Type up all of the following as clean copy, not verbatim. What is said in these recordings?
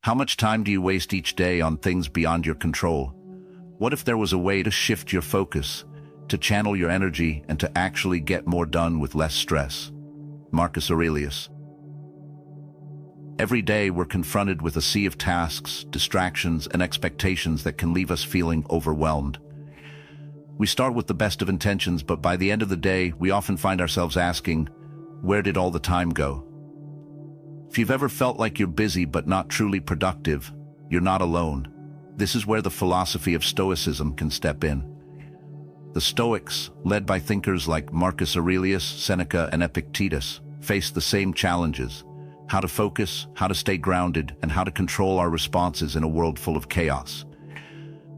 How much time do you waste each day on things beyond your control? What if there was a way to shift your focus, to channel your energy, and to actually get more done with less stress? Marcus Aurelius. Every day we're confronted with a sea of tasks, distractions, and expectations that can leave us feeling overwhelmed. We start with the best of intentions, but by the end of the day, we often find ourselves asking, where did all the time go? If you've ever felt like you're busy but not truly productive, you're not alone. This is where the philosophy of Stoicism can step in. The Stoics, led by thinkers like Marcus Aurelius, Seneca, and Epictetus, faced the same challenges: how to focus, how to stay grounded, and how to control our responses in a world full of chaos.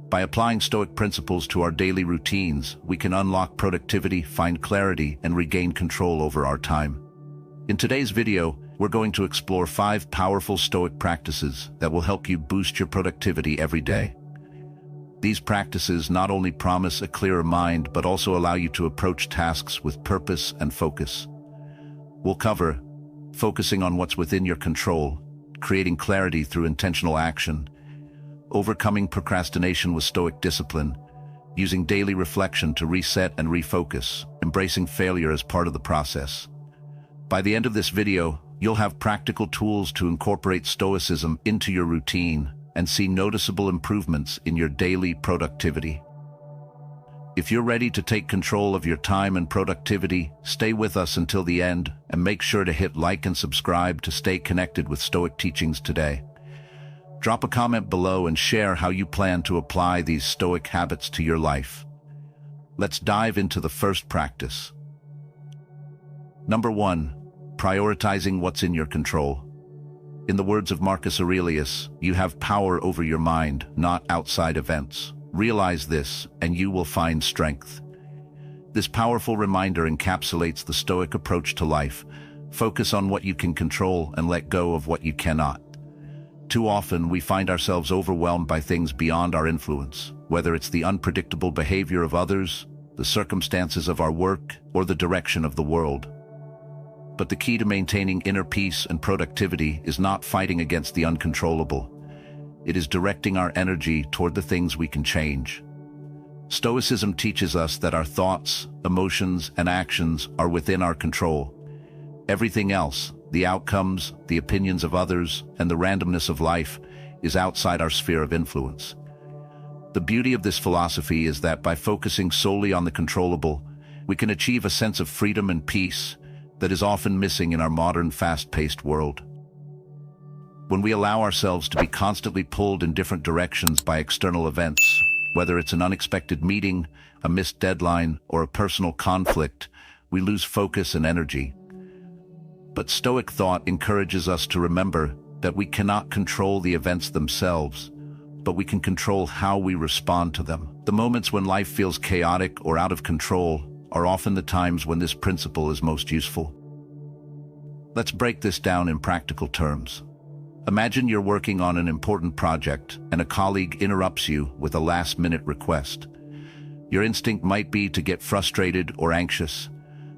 By applying Stoic principles to our daily routines, we can unlock productivity, find clarity, and regain control over our time. In today's video, we're going to explore 5 powerful Stoic practices that will help you boost your productivity every day. These practices not only promise a clearer mind, but also allow you to approach tasks with purpose and focus. We'll cover focusing on what's within your control, creating clarity through intentional action, overcoming procrastination with Stoic discipline, using daily reflection to reset and refocus, embracing failure as part of the process. By the end of this video, you'll have practical tools to incorporate Stoicism into your routine and see noticeable improvements in your daily productivity. If you're ready to take control of your time and productivity, stay with us until the end and make sure to hit like and subscribe to stay connected with Stoic teachings today. Drop a comment below and share how you plan to apply these Stoic habits to your life. Let's dive into the first practice. Number 1. Prioritizing what's in your control. In the words of Marcus Aurelius, you have power over your mind, not outside events. Realize this, and you will find strength. This powerful reminder encapsulates the Stoic approach to life. Focus on what you can control and let go of what you cannot. Too often, we find ourselves overwhelmed by things beyond our influence, whether it's the unpredictable behavior of others, the circumstances of our work, or the direction of the world. But the key to maintaining inner peace and productivity is not fighting against the uncontrollable. It is directing our energy toward the things we can change. Stoicism teaches us that our thoughts, emotions, and actions are within our control. Everything else, the outcomes, the opinions of others, and the randomness of life, is outside our sphere of influence. The beauty of this philosophy is that by focusing solely on the controllable, we can achieve a sense of freedom and peace that is often missing in our modern, fast-paced world. When we allow ourselves to be constantly pulled in different directions by external events, whether it's an unexpected meeting, a missed deadline, or a personal conflict, we lose focus and energy. But Stoic thought encourages us to remember that we cannot control the events themselves, but we can control how we respond to them. The moments when life feels chaotic or out of control are often the times when this principle is most useful. Let's break this down in practical terms. Imagine you're working on an important project and a colleague interrupts you with a last-minute request. Your instinct might be to get frustrated or anxious.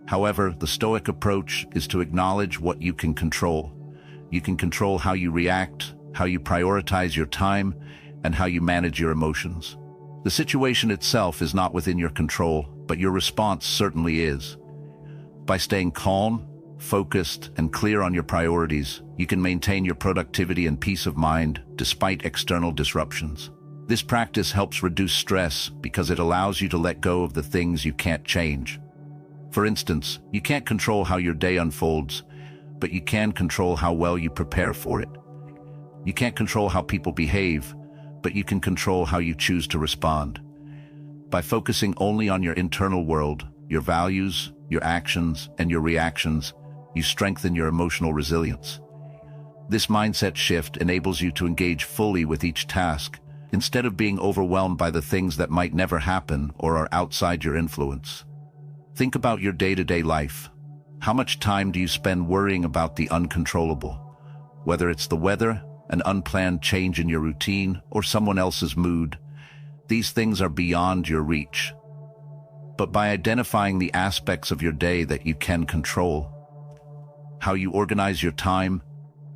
However, the Stoic approach is to acknowledge what you can control. You can control how you react, how you prioritize your time, and how you manage your emotions. The situation itself is not within your control, but your response certainly is. By staying calm, focused, and clear on your priorities, you can maintain your productivity and peace of mind despite external disruptions. This practice helps reduce stress because it allows you to let go of the things you can't change. For instance, you can't control how your day unfolds, but you can control how well you prepare for it. You can't control how people behave, but you can control how you choose to respond. By focusing only on your internal world, your values, your actions, and your reactions, you strengthen your emotional resilience. This mindset shift enables you to engage fully with each task, instead of being overwhelmed by the things that might never happen or are outside your influence. Think about your day-to-day life. How much time do you spend worrying about the uncontrollable? Whether it's the weather, an unplanned change in your routine, or someone else's mood, these things are beyond your reach. But by identifying the aspects of your day that you can control, how you organize your time,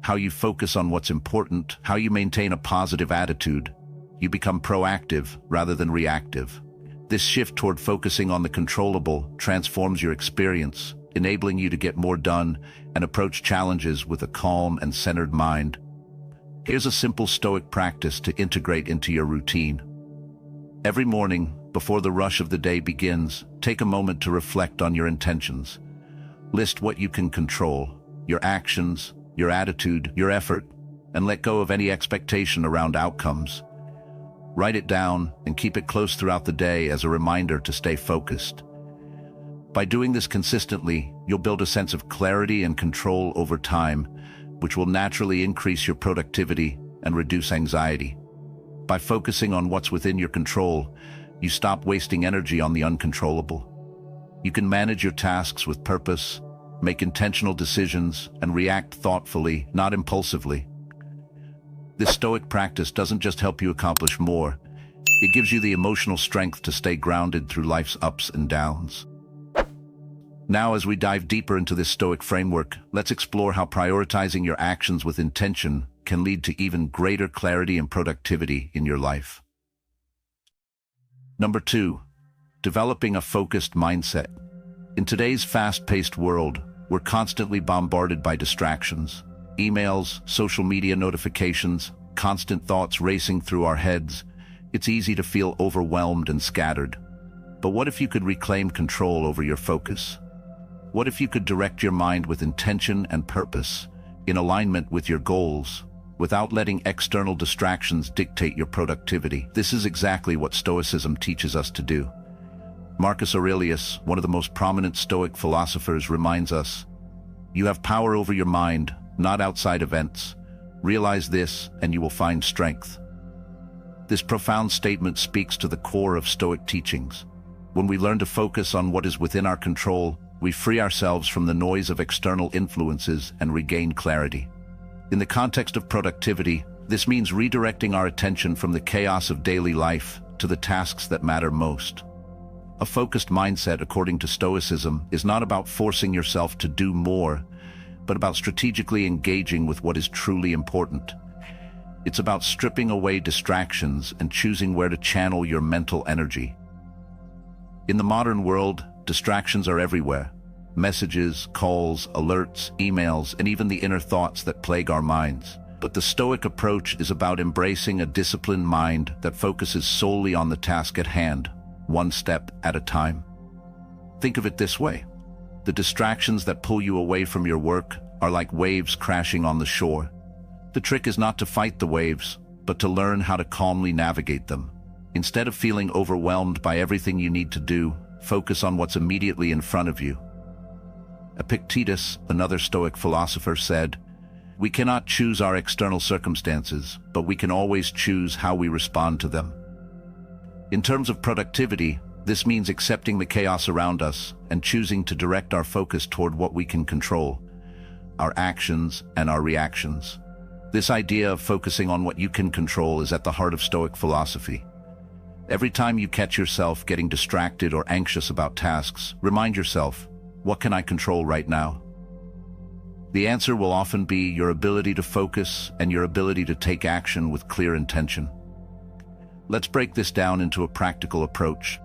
how you focus on what's important, how you maintain a positive attitude. You become proactive rather than reactive. This shift toward focusing on the controllable transforms your experience, enabling you to get more done and approach challenges with a calm and centered mind. Here's a simple Stoic practice to integrate into your routine. Every morning, before the rush of the day begins, take a moment to reflect on your intentions. List what you can control, your actions, your attitude, your effort, and let go of any expectation around outcomes. Write it down and keep it close throughout the day as a reminder to stay focused. By doing this consistently, you'll build a sense of clarity and control over time, which will naturally increase your productivity and reduce anxiety. By focusing on what's within your control, you stop wasting energy on the uncontrollable. You can manage your tasks with purpose, make intentional decisions, and react thoughtfully, not impulsively. This Stoic practice doesn't just help you accomplish more, it gives you the emotional strength to stay grounded through life's ups and downs. Now, as we dive deeper into this Stoic framework, let's explore how prioritizing your actions with intention can lead to even greater clarity and productivity in your life. Number 2, developing a focused mindset. In today's fast-paced world, we're constantly bombarded by distractions. Emails, social media notifications, constant thoughts racing through our heads. It's easy to feel overwhelmed and scattered. But what if you could reclaim control over your focus? What if you could direct your mind with intention and purpose, in alignment with your goals, without letting external distractions dictate your productivity? This is exactly what Stoicism teaches us to do. Marcus Aurelius, one of the most prominent Stoic philosophers, reminds us, "You have power over your mind, not outside events. Realize this, and you will find strength." This profound statement speaks to the core of Stoic teachings. When we learn to focus on what is within our control, we free ourselves from the noise of external influences and regain clarity. In the context of productivity, this means redirecting our attention from the chaos of daily life to the tasks that matter most. A focused mindset, according to Stoicism, is not about forcing yourself to do more, but about strategically engaging with what is truly important. It's about stripping away distractions and choosing where to channel your mental energy. In the modern world, distractions are everywhere. Messages, calls, alerts, emails, and even the inner thoughts that plague our minds. But the Stoic approach is about embracing a disciplined mind that focuses solely on the task at hand, one step at a time. Think of it this way. The distractions that pull you away from your work are like waves crashing on the shore. The trick is not to fight the waves, but to learn how to calmly navigate them. Instead of feeling overwhelmed by everything you need to do, focus on what's immediately in front of you. Epictetus, another Stoic philosopher, said, "We cannot choose our external circumstances, but we can always choose how we respond to them." In terms of productivity, this means accepting the chaos around us and choosing to direct our focus toward what we can control, our actions and our reactions. This idea of focusing on what you can control is at the heart of Stoic philosophy. Every time you catch yourself getting distracted or anxious about tasks, remind yourself, what can I control right now? The answer will often be your ability to focus and your ability to take action with clear intention. Let's break this down into a practical approach.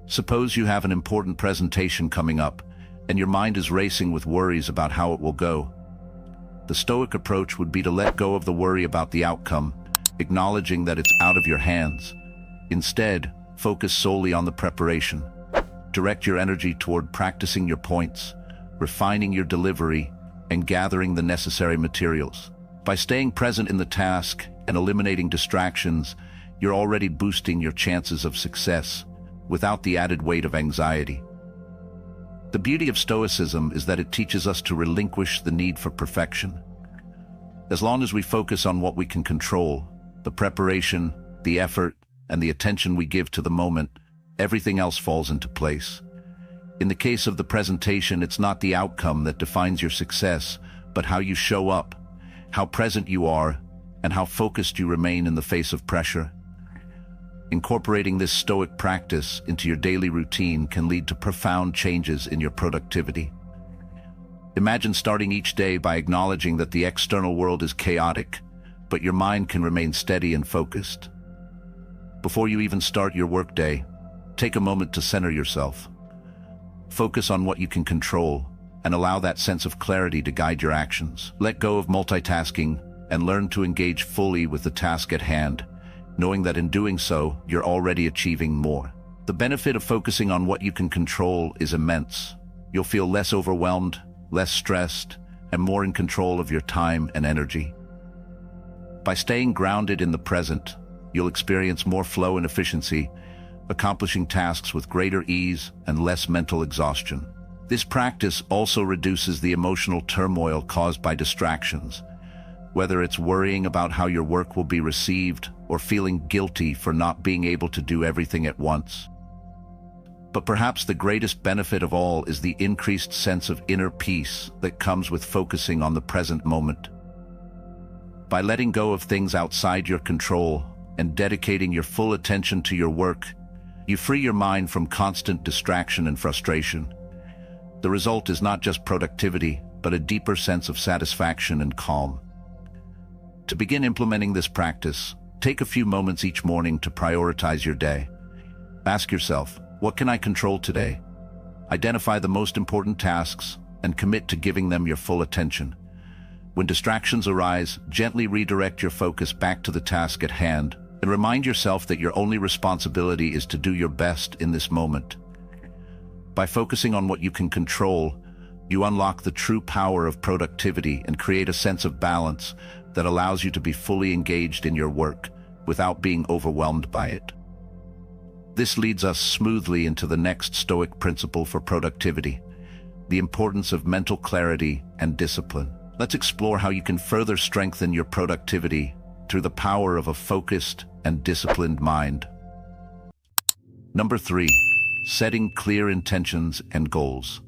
Suppose you have an important presentation coming up, and your mind is racing with worries about how it will go. The Stoic approach would be to let go of the worry about the outcome, acknowledging that it's out of your hands. Instead, focus solely on the preparation. Direct your energy toward practicing your points, refining your delivery, and gathering the necessary materials. By staying present in the task and eliminating distractions, you're already boosting your chances of success without the added weight of anxiety. The beauty of Stoicism is that it teaches us to relinquish the need for perfection. As long as we focus on what we can control, the preparation, the effort, and the attention we give to the moment, everything else falls into place. In the case of the presentation, it's not the outcome that defines your success, but how you show up, how present you are, and how focused you remain in the face of pressure. Incorporating this Stoic practice into your daily routine can lead to profound changes in your productivity. Imagine starting each day by acknowledging that the external world is chaotic, but your mind can remain steady and focused. Before you even start your workday, take a moment to center yourself. Focus on what you can control and allow that sense of clarity to guide your actions. Let go of multitasking and learn to engage fully with the task at hand, knowing that in doing so, you're already achieving more. The benefit of focusing on what you can control is immense. You'll feel less overwhelmed, less stressed, and more in control of your time and energy. By staying grounded in the present, you'll experience more flow and efficiency, accomplishing tasks with greater ease and less mental exhaustion. This practice also reduces the emotional turmoil caused by distractions, whether it's worrying about how your work will be received or feeling guilty for not being able to do everything at once. But perhaps the greatest benefit of all is the increased sense of inner peace that comes with focusing on the present moment. By letting go of things outside your control and dedicating your full attention to your work, you free your mind from constant distraction and frustration. The result is not just productivity, but a deeper sense of satisfaction and calm. To begin implementing this practice, take a few moments each morning to prioritize your day. Ask yourself, what can I control today? Identify the most important tasks and commit to giving them your full attention. When distractions arise, gently redirect your focus back to the task at hand and remind yourself that your only responsibility is to do your best in this moment. By focusing on what you can control, you unlock the true power of productivity and create a sense of balance that allows you to be fully engaged in your work without being overwhelmed by it. This leads us smoothly into the next Stoic principle for productivity, the importance of mental clarity and discipline. Let's explore how you can further strengthen your productivity through the power of a focused and disciplined mind. Number 3, setting clear intentions and goals.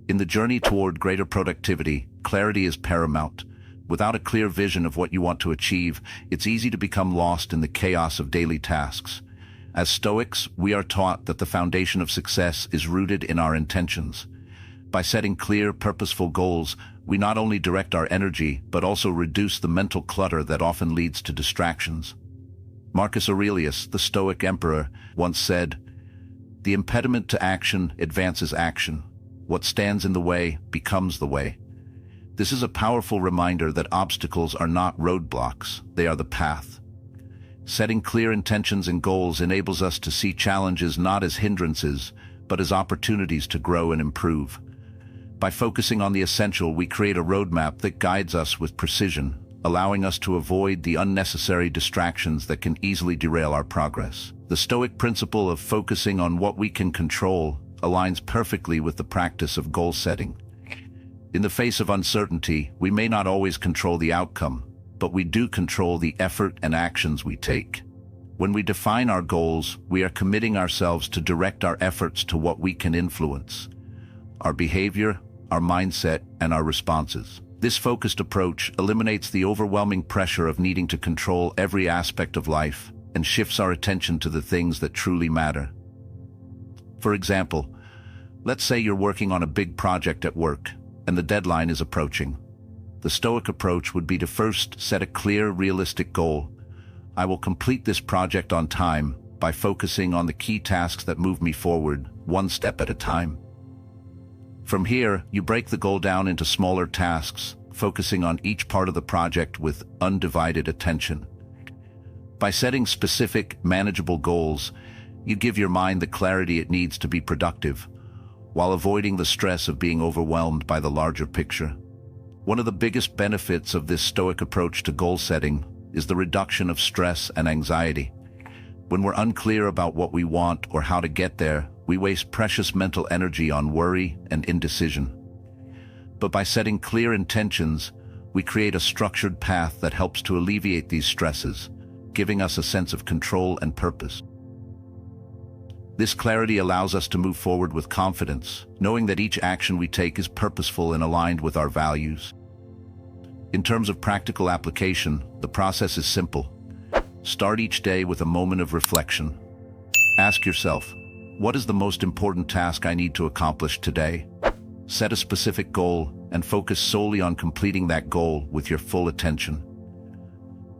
In the journey toward greater productivity, clarity is paramount. Without a clear vision of what you want to achieve, it's easy to become lost in the chaos of daily tasks. As Stoics, we are taught that the foundation of success is rooted in our intentions. By setting clear, purposeful goals, we not only direct our energy, but also reduce the mental clutter that often leads to distractions. Marcus Aurelius, the Stoic emperor, once said, "The impediment to action advances action. What stands in the way becomes the way." This is a powerful reminder that obstacles are not roadblocks, they are the path. Setting clear intentions and goals enables us to see challenges not as hindrances, but as opportunities to grow and improve. By focusing on the essential, we create a roadmap that guides us with precision, allowing us to avoid the unnecessary distractions that can easily derail our progress. The Stoic principle of focusing on what we can control aligns perfectly with the practice of goal setting. In the face of uncertainty, we may not always control the outcome, but we do control the effort and actions we take. When we define our goals, we are committing ourselves to direct our efforts to what we can influence: our behavior, our mindset, and our responses. This focused approach eliminates the overwhelming pressure of needing to control every aspect of life and shifts our attention to the things that truly matter. For example, let's say you're working on a big project at work and the deadline is approaching. The Stoic approach would be to first set a clear, realistic goal. I will complete this project on time by focusing on the key tasks that move me forward, one step at a time. From here, you break the goal down into smaller tasks, focusing on each part of the project with undivided attention. By setting specific, manageable goals, you give your mind the clarity it needs to be productive, while avoiding the stress of being overwhelmed by the larger picture. One of the biggest benefits of this Stoic approach to goal setting is the reduction of stress and anxiety. When we're unclear about what we want or how to get there, we waste precious mental energy on worry and indecision. But by setting clear intentions, we create a structured path that helps to alleviate these stresses, giving us a sense of control and purpose. This clarity allows us to move forward with confidence, knowing that each action we take is purposeful and aligned with our values. In terms of practical application, the process is simple. Start each day with a moment of reflection. Ask yourself, what is the most important task I need to accomplish today? Set a specific goal and focus solely on completing that goal with your full attention.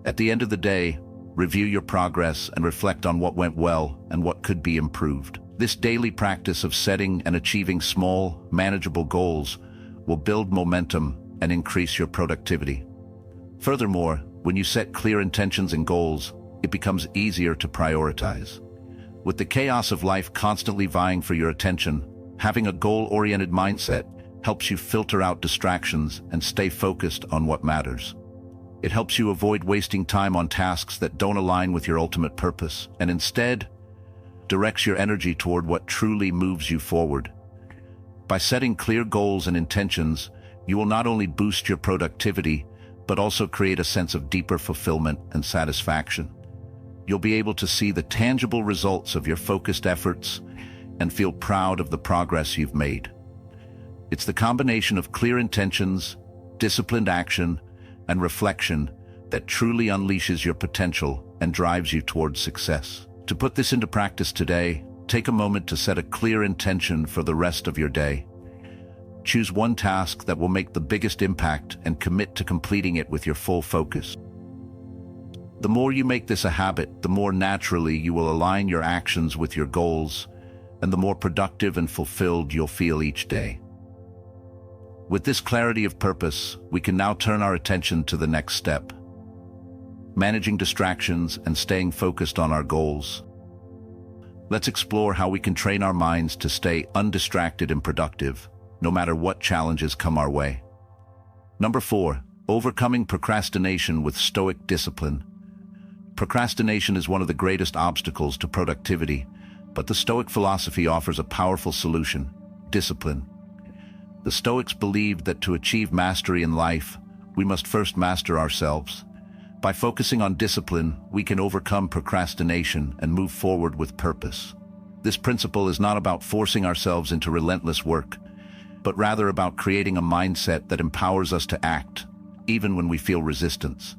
At the end of the day, review your progress and reflect on what went well and what could be improved. This daily practice of setting and achieving small, manageable goals will build momentum and increase your productivity. Furthermore, when you set clear intentions and goals, it becomes easier to prioritize. With the chaos of life constantly vying for your attention, having a goal-oriented mindset helps you filter out distractions and stay focused on what matters. It helps you avoid wasting time on tasks that don't align with your ultimate purpose, and instead directs your energy toward what truly moves you forward. By setting clear goals and intentions, you will not only boost your productivity, but also create a sense of deeper fulfillment and satisfaction. You'll be able to see the tangible results of your focused efforts and feel proud of the progress you've made. It's the combination of clear intentions, disciplined action, and reflection that truly unleashes your potential and drives you towards success. To put this into practice today, take a moment to set a clear intention for the rest of your day. Choose one task that will make the biggest impact and commit to completing it with your full focus. The more you make this a habit, the more naturally you will align your actions with your goals, and the more productive and fulfilled you'll feel each day. With this clarity of purpose, we can now turn our attention to the next step: managing distractions and staying focused on our goals. Let's explore how we can train our minds to stay undistracted and productive, no matter what challenges come our way. Number 4, overcoming procrastination with Stoic discipline. Procrastination is one of the greatest obstacles to productivity, but the Stoic philosophy offers a powerful solution: discipline. The Stoics believed that to achieve mastery in life, we must first master ourselves. By focusing on discipline, we can overcome procrastination and move forward with purpose. This principle is not about forcing ourselves into relentless work, but rather about creating a mindset that empowers us to act, even when we feel resistance.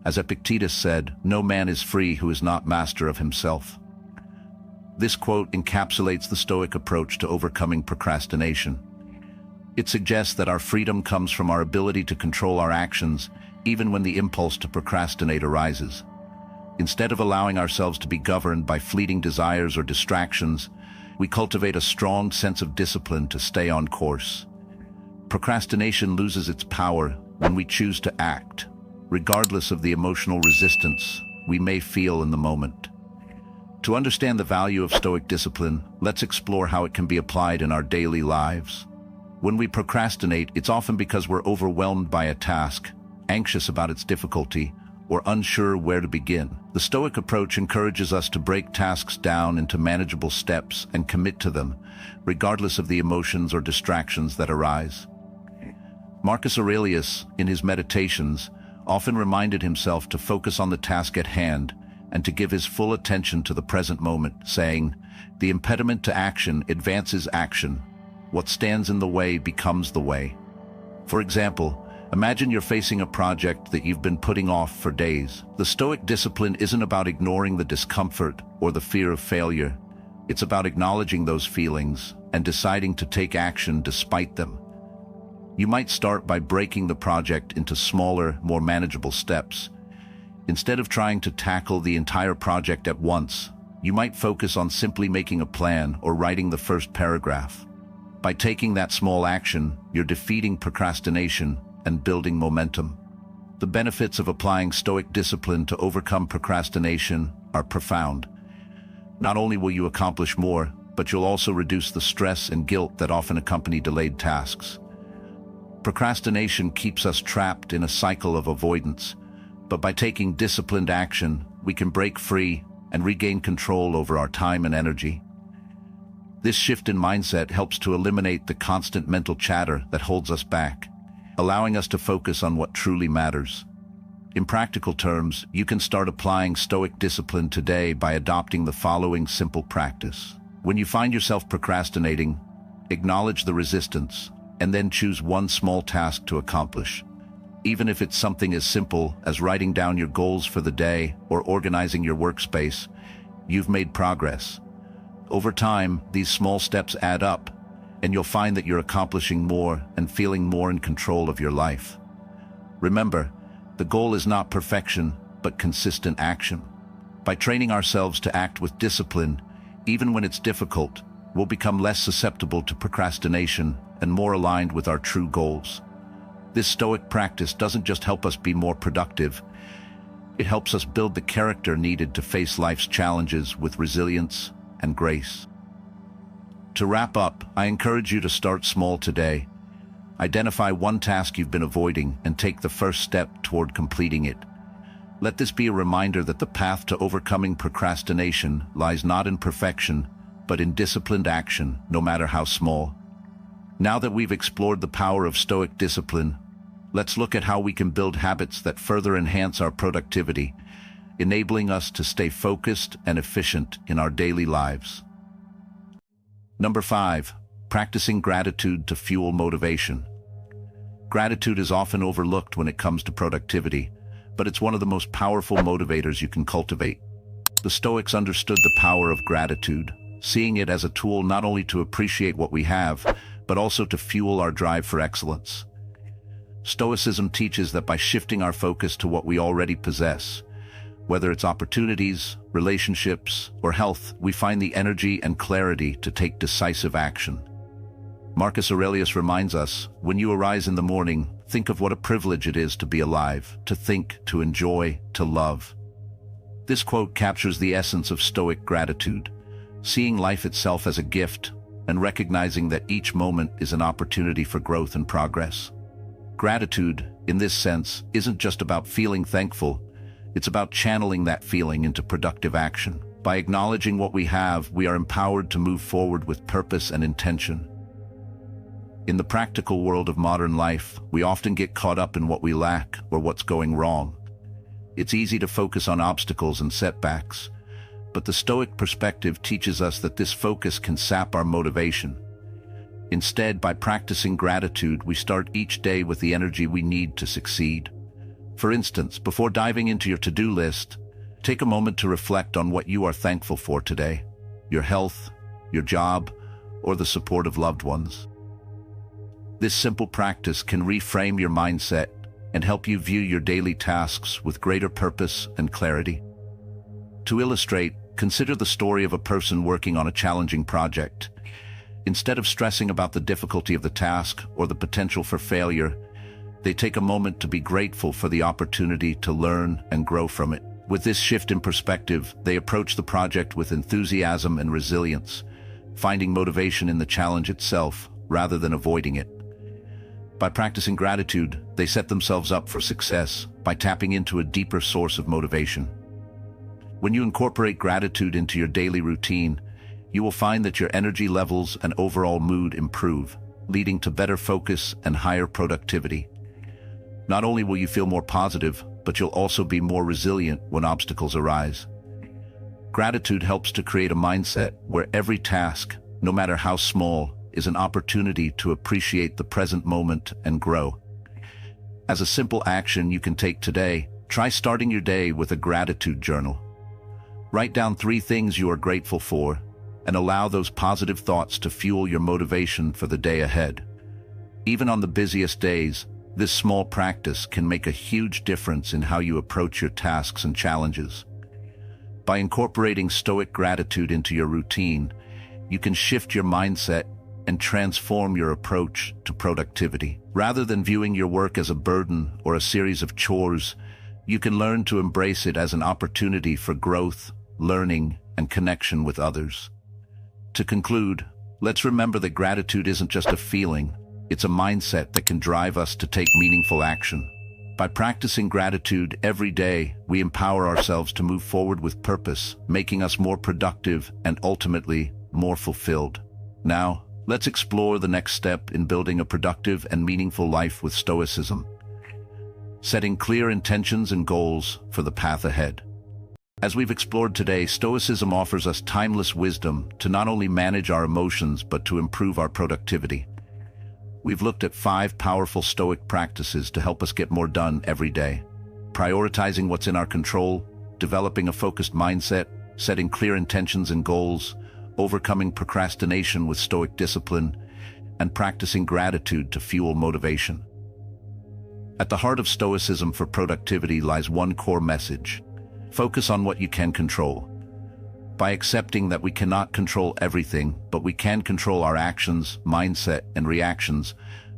As Epictetus said, "No man is free who is not master of himself." This quote encapsulates the Stoic approach to overcoming procrastination. It suggests that our freedom comes from our ability to control our actions, even when the impulse to procrastinate arises. Instead of allowing ourselves to be governed by fleeting desires or distractions, we cultivate a strong sense of discipline to stay on course. Procrastination loses its power when we choose to act, regardless of the emotional resistance we may feel in the moment. To understand the value of Stoic discipline, let's explore how it can be applied in our daily lives. When we procrastinate, it's often because we're overwhelmed by a task, anxious about its difficulty, or unsure where to begin. The Stoic approach encourages us to break tasks down into manageable steps and commit to them, regardless of the emotions or distractions that arise. Marcus Aurelius, in his Meditations, often reminded himself to focus on the task at hand and to give his full attention to the present moment, saying, "The impediment to action advances action. What stands in the way becomes the way." For example, imagine you're facing a project that you've been putting off for days. The Stoic discipline isn't about ignoring the discomfort or the fear of failure. It's about acknowledging those feelings and deciding to take action despite them. You might start by breaking the project into smaller, more manageable steps. Instead of trying to tackle the entire project at once, you might focus on simply making a plan or writing the first paragraph. By taking that small action, you're defeating procrastination and building momentum. The benefits of applying Stoic discipline to overcome procrastination are profound. Not only will you accomplish more, but you'll also reduce the stress and guilt that often accompany delayed tasks. Procrastination keeps us trapped in a cycle of avoidance, but by taking disciplined action, we can break free and regain control over our time and energy. This shift in mindset helps to eliminate the constant mental chatter that holds us back, allowing us to focus on what truly matters. In practical terms, you can start applying Stoic discipline today by adopting the following simple practice. When you find yourself procrastinating, acknowledge the resistance, and then choose one small task to accomplish. Even if it's something as simple as writing down your goals for the day or organizing your workspace, you've made progress. Over time, these small steps add up, and you'll find that you're accomplishing more and feeling more in control of your life. Remember, the goal is not perfection, but consistent action. By training ourselves to act with discipline, even when it's difficult, we'll become less susceptible to procrastination and more aligned with our true goals. This Stoic practice doesn't just help us be more productive, it helps us build the character needed to face life's challenges with resilience and grace. To wrap up, I encourage you to start small today. Identify one task you've been avoiding and take the first step toward completing it. Let this be a reminder that the path to overcoming procrastination lies not in perfection, but in disciplined action, no matter how small. Now that we've explored the power of Stoic discipline, let's look at how we can build habits that further enhance our productivity, enabling us to stay focused and efficient in our daily lives. Number 5. Practicing gratitude to fuel motivation. Gratitude is often overlooked when it comes to productivity, but it's one of the most powerful motivators you can cultivate. The Stoics understood the power of gratitude, seeing it as a tool not only to appreciate what we have, but also to fuel our drive for excellence. Stoicism teaches that by shifting our focus to what we already possess, whether it's opportunities, relationships, or health, we find the energy and clarity to take decisive action. Marcus Aurelius reminds us, when you arise in the morning, think of what a privilege it is to be alive, to think, to enjoy, to love. This quote captures the essence of Stoic gratitude, seeing life itself as a gift and recognizing that each moment is an opportunity for growth and progress. Gratitude, in this sense, isn't just about feeling thankful, it's about channeling that feeling into productive action. By acknowledging what we have, we are empowered to move forward with purpose and intention. In the practical world of modern life, we often get caught up in what we lack or what's going wrong. It's easy to focus on obstacles and setbacks, but the Stoic perspective teaches us that this focus can sap our motivation. Instead, by practicing gratitude, we start each day with the energy we need to succeed. For instance, before diving into your to-do list, take a moment to reflect on what you are thankful for today: your health, your job, or the support of loved ones. This simple practice can reframe your mindset and help you view your daily tasks with greater purpose and clarity. To illustrate, consider the story of a person working on a challenging project. Instead of stressing about the difficulty of the task or the potential for failure, they take a moment to be grateful for the opportunity to learn and grow from it. With this shift in perspective, they approach the project with enthusiasm and resilience, finding motivation in the challenge itself rather than avoiding it. By practicing gratitude, they set themselves up for success by tapping into a deeper source of motivation. When you incorporate gratitude into your daily routine, you will find that your energy levels and overall mood improve, leading to better focus and higher productivity. Not only will you feel more positive, but you'll also be more resilient when obstacles arise. Gratitude helps to create a mindset where every task, no matter how small, is an opportunity to appreciate the present moment and grow. As a simple action you can take today, try starting your day with a gratitude journal. Write down 3 things you are grateful for, and allow those positive thoughts to fuel your motivation for the day ahead. Even on the busiest days, this small practice can make a huge difference in how you approach your tasks and challenges. By incorporating Stoic gratitude into your routine, you can shift your mindset and transform your approach to productivity. Rather than viewing your work as a burden or a series of chores, you can learn to embrace it as an opportunity for growth, learning, and connection with others. To conclude, let's remember that gratitude isn't just a feeling, it's a mindset that can drive us to take meaningful action. By practicing gratitude every day, we empower ourselves to move forward with purpose, making us more productive and ultimately more fulfilled. Now, let's explore the next step in building a productive and meaningful life with Stoicism. Setting clear intentions and goals for the path ahead. As we've explored today, Stoicism offers us timeless wisdom to not only manage our emotions but to improve our productivity. We've looked at 5 powerful Stoic practices to help us get more done every day. Prioritizing what's in our control, developing a focused mindset, setting clear intentions and goals, overcoming procrastination with Stoic discipline, and practicing gratitude to fuel motivation. At the heart of Stoicism for productivity lies one core message: focus on what you can control. By accepting that we cannot control everything, but we can control our actions, mindset, and reactions,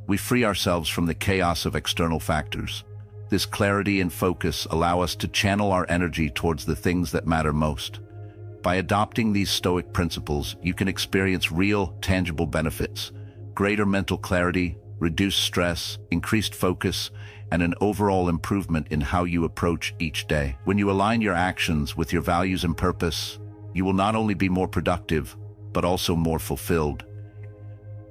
we free ourselves from the chaos of external factors. This clarity and focus allow us to channel our energy towards the things that matter most. By adopting these Stoic principles, you can experience real, tangible benefits: greater mental clarity, reduced stress, increased focus, and an overall improvement in how you approach each day. When you align your actions with your values and purpose, you will not only be more productive, but also more fulfilled.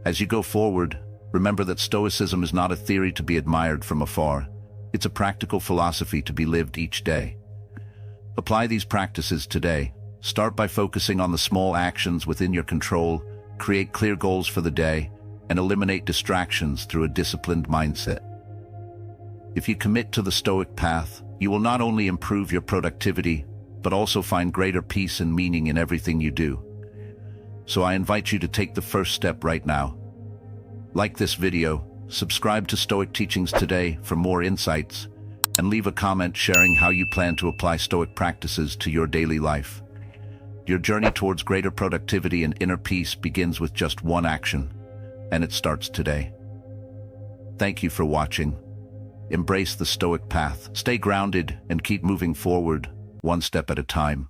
As you go forward, remember that Stoicism is not a theory to be admired from afar. It's a practical philosophy to be lived each day. Apply these practices today. Start by focusing on the small actions within your control, create clear goals for the day, and eliminate distractions through a disciplined mindset. If you commit to the Stoic path, you will not only improve your productivity, but also find greater peace and meaning in everything you do. So I invite you to take the first step right now. Like this video, subscribe to Stoic Teachings today for more insights, and leave a comment sharing how you plan to apply Stoic practices to your daily life. Your journey towards greater productivity and inner peace begins with just one action, and it starts today. Thank you for watching. Embrace the Stoic path, stay grounded, and keep moving forward, one step at a time.